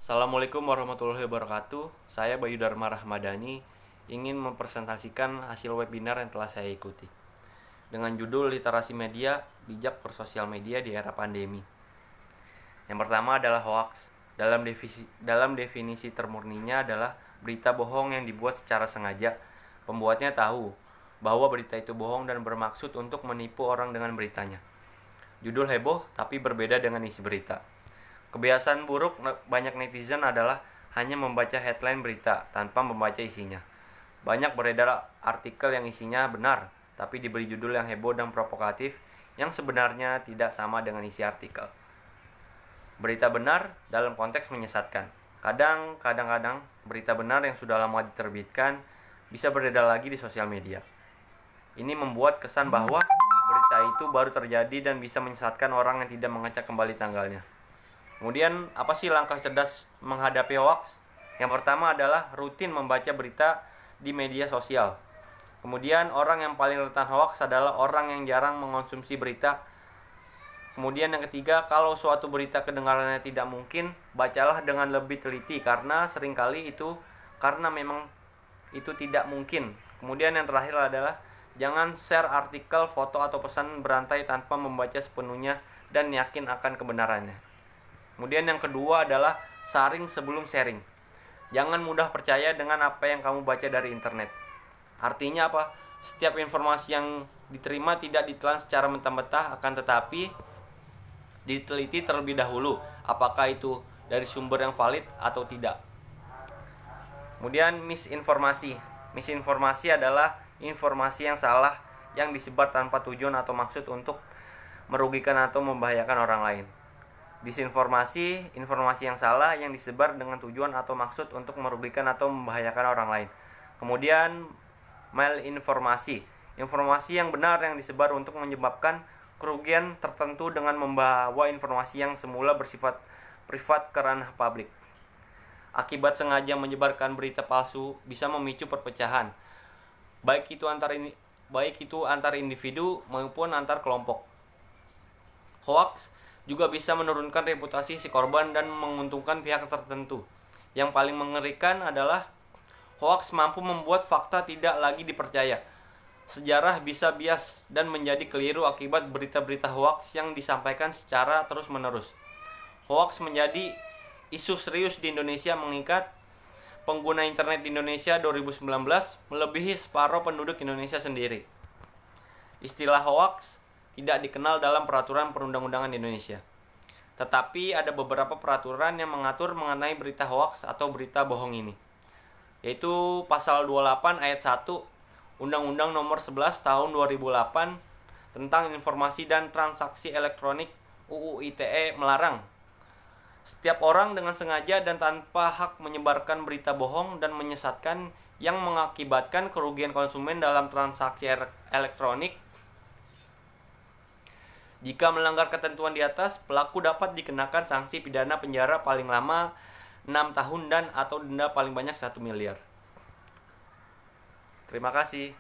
Assalamualaikum warahmatullahi wabarakatuh. Saya Bayu Dharma Rahmadani ingin mempresentasikan hasil webinar yang telah saya ikuti dengan judul Literasi Media, Bijak Bersosial Media di Era Pandemi. Yang pertama adalah hoax. Dalam definisi termurninya adalah berita bohong yang dibuat secara sengaja. Pembuatnya tahu bahwa berita itu bohong dan bermaksud untuk menipu orang dengan beritanya. Judul heboh tapi berbeda dengan isi berita. Kebiasaan buruk banyak netizen adalah hanya membaca headline berita tanpa membaca isinya. Banyak beredar artikel yang isinya benar, tapi diberi judul yang heboh dan provokatif yang sebenarnya tidak sama dengan isi artikel. Berita benar dalam konteks menyesatkan. Kadang-kadang berita benar yang sudah lama diterbitkan bisa beredar lagi di sosial media. Ini membuat kesan bahwa berita itu baru terjadi dan bisa menyesatkan orang yang tidak mengecek kembali tanggalnya. Kemudian, apa sih langkah cerdas menghadapi hoax? Yang pertama adalah rutin membaca berita di media sosial. Kemudian, orang yang paling rentan hoax adalah orang yang jarang mengonsumsi berita. Kemudian yang ketiga, kalau suatu berita kedengarannya tidak mungkin, bacalah dengan lebih teliti karena memang itu tidak mungkin. Kemudian yang terakhir adalah jangan share artikel, foto atau pesan berantai tanpa membaca sepenuhnya dan yakin akan kebenarannya. Kemudian yang kedua adalah saring sebelum sharing. Jangan mudah percaya dengan apa yang kamu baca dari internet. Artinya apa? Setiap informasi yang diterima tidak ditelan secara mentah-mentah, akan tetapi diteliti terlebih dahulu apakah itu dari sumber yang valid atau tidak. Kemudian misinformasi. Misinformasi adalah informasi yang salah yang disebar tanpa tujuan atau maksud untuk merugikan atau membahayakan orang lain. Disinformasi, informasi yang salah yang disebar dengan tujuan atau maksud untuk merugikan atau membahayakan orang lain. Kemudian malinformasi, informasi yang benar yang disebar untuk menyebabkan kerugian tertentu dengan membawa informasi yang semula bersifat privat ke ranah publik. Akibat sengaja menyebarkan berita palsu bisa memicu perpecahan, baik itu antar individu maupun antar kelompok. Hoax juga bisa menurunkan reputasi si korban dan menguntungkan pihak tertentu. Yang paling mengerikan adalah hoax mampu membuat fakta tidak lagi dipercaya. Sejarah bisa bias dan menjadi keliru akibat berita-berita hoax yang disampaikan secara terus-menerus. Hoax menjadi isu serius di Indonesia mengingat pengguna internet di Indonesia 2019 melebihi separuh penduduk Indonesia sendiri. Istilah hoax tidak dikenal dalam peraturan perundang-undangan Indonesia. Tetapi ada beberapa peraturan yang mengatur mengenai berita hoax atau berita bohong ini. Yaitu pasal 28 ayat 1 Undang-Undang Nomor 11 Tahun 2008 tentang Informasi dan Transaksi Elektronik UU ITE melarang setiap orang dengan sengaja dan tanpa hak menyebarkan berita bohong dan menyesatkan yang mengakibatkan kerugian konsumen dalam transaksi elektronik. Jika melanggar ketentuan di atas, pelaku dapat dikenakan sanksi pidana penjara paling lama 6 tahun dan atau denda paling banyak 1 miliar. Terima kasih.